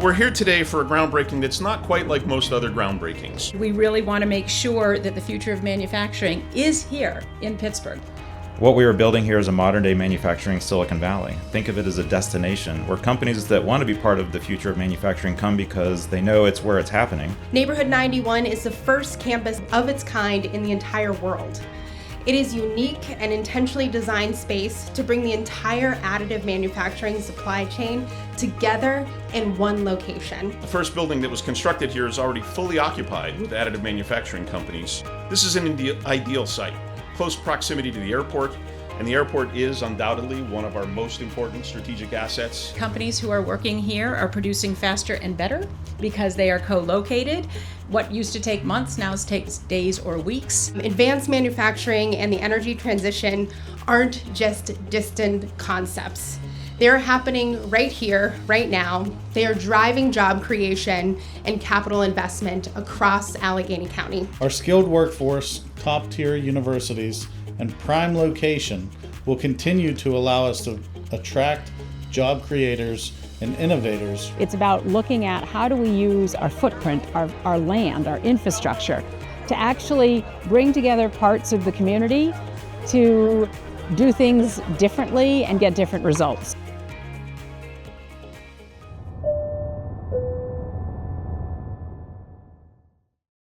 We're here today for a groundbreaking that's not quite like most other groundbreakings. We really want to make sure that the future of manufacturing is here in Pittsburgh. What we are building here is a modern-day manufacturing Silicon Valley. Think of it as a destination where companies that want to be part of the future of manufacturing come because they know it's where it's happening. Neighborhood 91 is the first campus of its kind in the entire world. It is unique and intentionally designed space to bring the entire additive manufacturing supply chain together in one location. The first building that was constructed here is already fully occupied with additive manufacturing companies. This is an ideal site, close proximity to the airport, and the airport is undoubtedly one of our most important strategic assets. Companies who are working here are producing faster and better because they are co-located. What used to take months now takes days or weeks. Advanced manufacturing and the energy transition aren't just distant concepts. They're happening right here, right now. They are driving job creation and capital investment across Allegheny County. Our skilled workforce, top-tier universities, and prime location will continue to allow us to attract job creators and innovators. It's about looking at how do we use our footprint, our land, our infrastructure, to actually bring together parts of the community to do things differently and get different results.